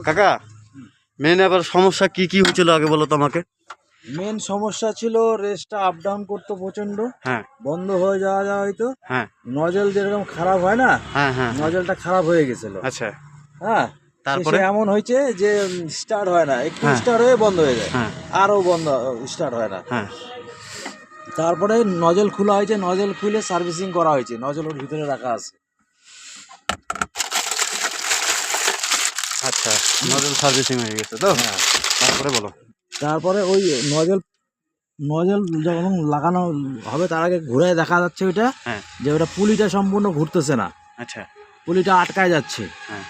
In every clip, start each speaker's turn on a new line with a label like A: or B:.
A: কাকা মেন আবার সমস্যা কি কি হয়েছিল আগে বলো তো আমাকে।
B: মেন সমস্যা ছিল রেসটা আপ ডাউন করতো প্রচন্ড,
A: হ্যাঁ
B: বন্ধ হয়ে যাওয়া হয়তো।
A: হ্যাঁ
B: নজল যেরকম খারাপ হয় না,
A: হ্যাঁ হ্যাঁ হ্যাঁ।
B: নজলটা খারাপ হয়ে গেছিল।
A: আচ্ছা
B: হ্যাঁ,
A: তারপরে?
B: শেষে এমন হয়েছে যে স্টার্ট হয় না, একটু
A: হ্যাঁ
B: স্টার্ট হয়ে বন্ধ হয়ে যায়,
A: হ্যাঁ
B: আরও বন্ধ স্টার্ট হয় না।
A: হ্যাঁ
B: তারপরে নজল খোলা হয়েছে, নজল খুলে সার্ভিসিং করা হয়েছে, নজল ওর ভিতরে রাখা আছে।
A: আচ্ছা নজল সার্ভিসিং হয়ে গেছে তো।
B: হ্যাঁ,
A: তারপরে বলো।
B: তারপরে ওই নজল নজল যখন লাগানো হবে তার আগে ঘুরে দেখা যাচ্ছে ওইটা,
A: হ্যাঁ
B: যে ওটা পুলিটা সম্পূর্ণ ঘুরতেছে না,
A: আচ্ছা
B: পুলিটা আটকায় যাচ্ছে।
A: হ্যাঁ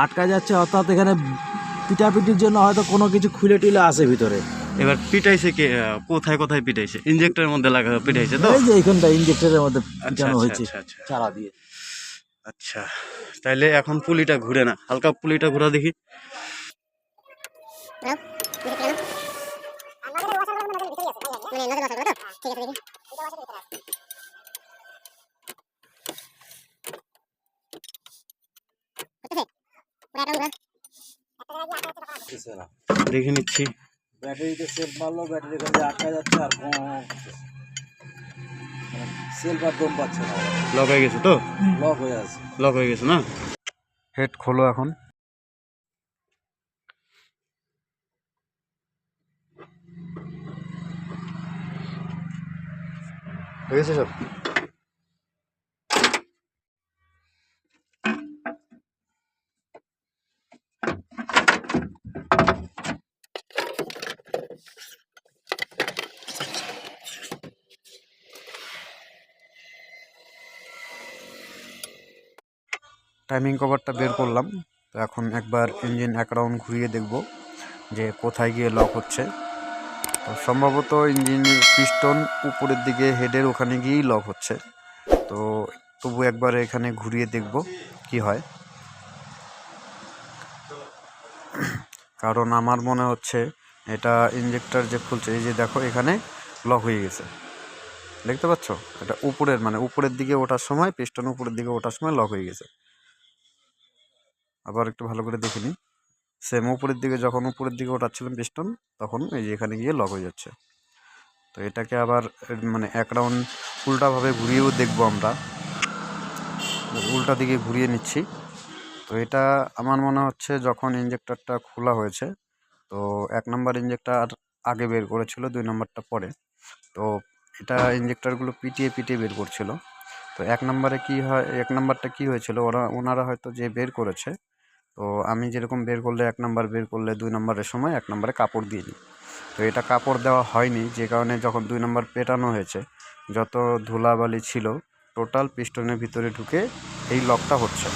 B: আটকায় যাচ্ছে অর্থাৎ এখানে পিটাপিটির জন্য হয়তো কোনো কিছু খুলে টুলে আসে ভিতরে।
A: এবার পিটাইছে কে? কোথায় কোথায় পিটাইছে? ইনজেক্টরের মধ্যে লাগা পিটাইছে তো?
B: এই যে এইখানটা ইঞ্জেক্টরের মধ্যে
A: আচ্ছা
B: পিটানো
A: আচ্ছা
B: হয়েছে
A: আচ্ছা আচ্ছা
B: চারা দিয়ে।
A: আচ্ছা তাইলে এখন পুলিটা ঘুরে না, হালকা পুলিটা ঘোরা দেখি। দেখে নিচ্ছি।
B: ব্যাটারিতে সেলফ মারলো, ব্যাটারি এখান থেকে আটকা যাচ্ছে আর সেলফ আর দম পাচ্ছে না,
A: লক হয়ে গেছে তো?
B: লক হয়ে আছে।
A: লক হয়ে গেছে না? হেড খোলো এখন। হয়ে গেছে সব? টাইমিং কভারটা বের করলাম, তো এখন একবার ইঞ্জিন এক রাউন্ড ঘুরিয়ে দেখব যে কোথায় গিয়ে লক হচ্ছে। তো সম্ভবত ইঞ্জিনের পিস্টন উপরের দিকে হেডের ওখানে গিয়েই লক হচ্ছে। তো তবু একবার এখানে ঘুরিয়ে দেখব কি হয়, কারণ আমার মনে হচ্ছে এটা ইঞ্জেক্টর যে খুলছে, এই যে দেখো এখানে লক হয়ে গেছে, দেখতে পাচ্ছ? এটা উপরের মানে উপরের দিকে ওঠার সময়, পিস্টন উপরের দিকে ওঠার সময় লক হয়ে গেছে। আবার একটু ভালো করে দেখে নিই। সেম উপরের দিকে যখন উপরের দিকে ওঠাচ্ছিলাম পিস্টন, তখন এই যে এখানে গিয়ে লক হয়ে যাচ্ছে। তো এটাকে আবার মানে এক রাউন্ড উল্টাভাবে ঘুরিয়েও দেখবো আমরা, উল্টা দিকে ঘুরিয়ে নিচ্ছি। তো এটা আমার মনে হচ্ছে যখন ইঞ্জেক্টরটা খোলা হয়েছে, তো 1 নম্বর ইঞ্জেক্টর আগে বের করেছিল, 2 নম্বরটা পরে। তো এটা ইঞ্জেক্টরগুলো পিটিয়ে পিটিয়ে বের করছিল। তো 1 নম্বরে কী হয়, 1 নম্বরটা কী হয়েছিল, ওনারা হয়তো যে বের করেছে, তো আমি যেরকম বের করলে 1 নম্বর বের করলে 2 নম্বরের সময় 1 নম্বরে কাপড় দিয়ে দিই। তো এটা কাপড় দেওয়া হয়নি, যে কারণে যখন 2 নম্বর পেটানো হয়েছে, যত ধুলাবালি ছিল টোটাল পিস্টনের ভিতরে ঢুকে এই লকটা হচ্ছে।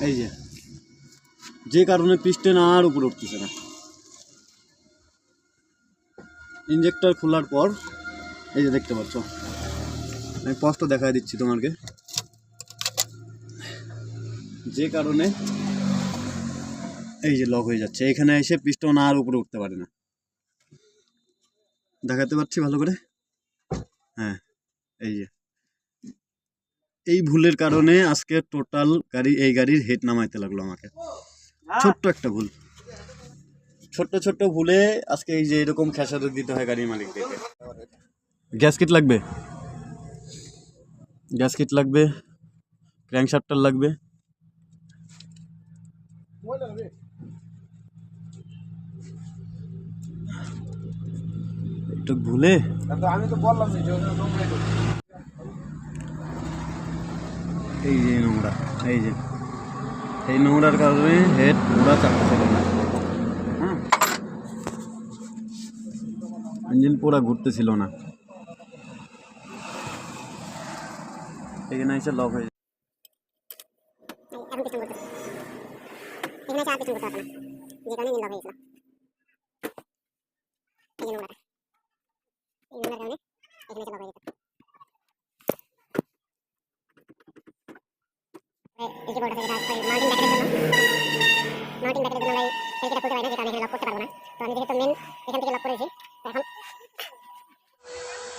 A: এই যে কারণে পিস্টন আর উপরে উঠতেছে না। ইঞ্জেক্টর খোলার পর এই যে দেখতে পাচ্ছ, আমি স্পষ্ট দেখাই দিচ্ছি তোমাকে, যে কারণে এই যে লক হয়ে যাচ্ছে, এখানে এসে পিস্টন আর উপরে উঠতে পারে না। দেখাতে পাচ্ছি ভালো করে? হ্যাঁ, এই ভুলের কারণে আজকে টোটাল এই গাড়ির হেড নামাইতে লাগলো আমাকে। ছোট্ট একটা ভুল, ছোট্ট ভুলে আজকে এই যে এরকম খেসারত দিতে হয় গাড়ির মালিকদেরকে। গ্যাস কিট লাগবে, ক্র্যাঙ্কশাফটার লাগবে। একটু ভুলে
B: আমি তো বললাম
A: এই যে নোংরা, এই নোংরার কারণে হেড পুরা চাপতেছিল না। হ্যাঁ, ইঞ্জিন পুরা ঘুরতেছিল না, এখানে এসে লক হয়ে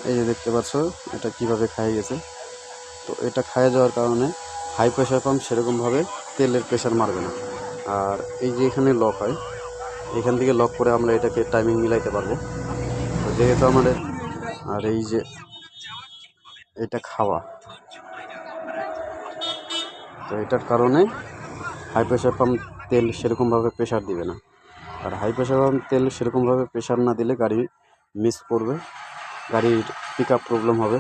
A: এই যে দেখতে পাচ্ছ এটা কিভাবে খাই গেছে। তো এটা খাইয়ে যাওয়ার কারণে হাই প্রেশার পাম্প সেরকমভাবে তেলের প্রেশার মারবে না। আর এই যে এখানে লক হয়, এখান থেকে লক করে আমরা এটাকে টাইমিং মিলাইতে পারবো। তো যেহেতু আমাদের, আর এই যে এটা খাওয়া, তো এটার কারণে হাই প্রেশার পাম্প তেল সেরকমভাবে প্রেশার দিবে না। আর হাই প্রেশার পাম্প তেল সেরকমভাবে প্রেশার না দিলে গাড়ি মিস করবে, গাড়ির পিক আপ প্রবলেম হবে।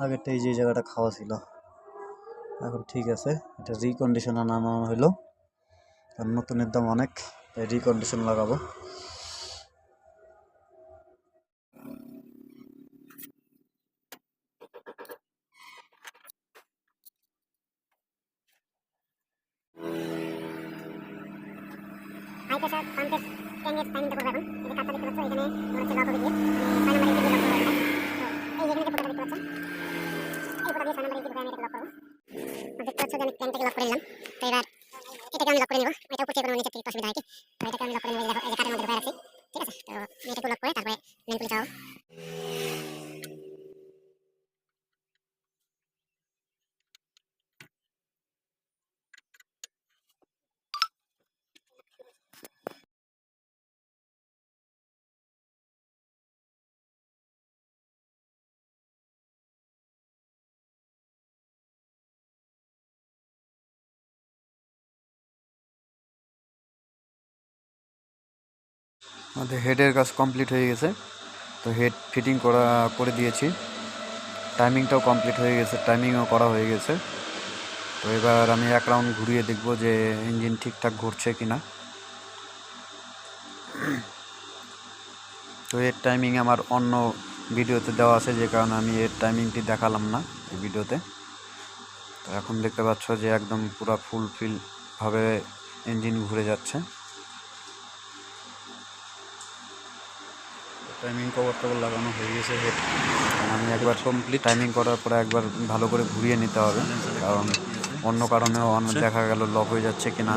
A: আগেরটা এই যে জায়গাটা খাওয়া ছিল, এখন ঠিক আছে, এটা রিকন্ডিশন আনানো হলো, আর নতুনের দাম অনেক, তাই রিকন্ডিশন লাগাবো। আমাদের হেডের কাজ কমপ্লিট হয়ে গেছে, তো হেড ফিটিং করে দিয়েছি, টাইমিংটাও কমপ্লিট হয়ে গেছে, টাইমিংও করা হয়ে গেছে। তো এবার আমি এক রাউন্ড ঘুরিয়ে দেখব যে ইঞ্জিন ঠিকঠাক ঘুরছে কিনা। তো এর টাইমিং আমার অন্য ভিডিওতে দেওয়া আছে, যে কারণে আমি এর টাইমিংটি দেখালাম না এই ভিডিওতে। তো এখন দেখতে পাচ্ছ যে একদম পুরো ফুলফিলভাবে ইঞ্জিন ঘুরে যাচ্ছে। টাইমিং কভার লাগানো হয়ে গেছে হেড, আমি একবার কমপ্লিট টাইমিং করার পরে একবার ভালো করে ঘুরিয়ে নিতে হবে, কারণ অন্য কারণেও দেখা গেল লক হয়ে যাচ্ছে কিনা,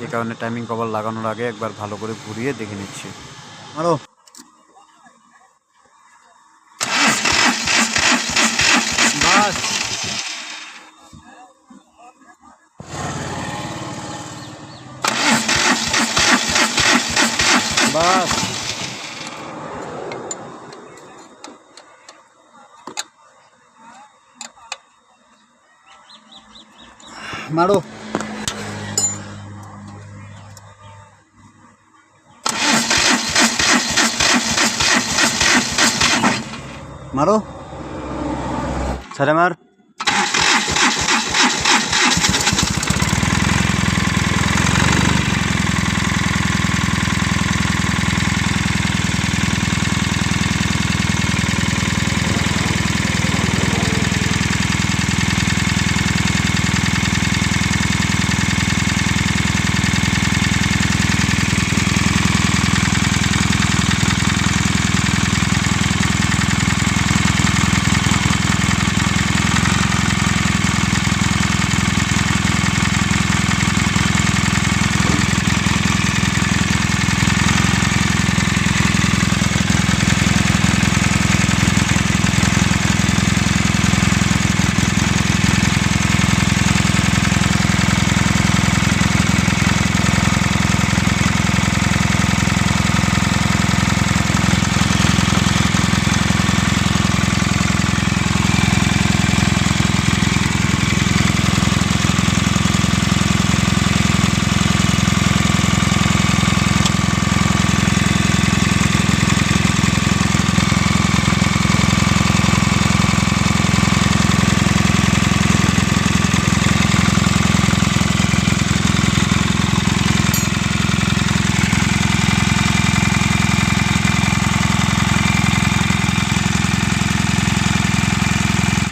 A: এই কারণে টাইমিং কভার লাগানোর আগে একবার ভালো করে ঘুরিয়ে দেখে নিচ্ছি। আরো বাস মারো, মারো, ছাড়ে মার।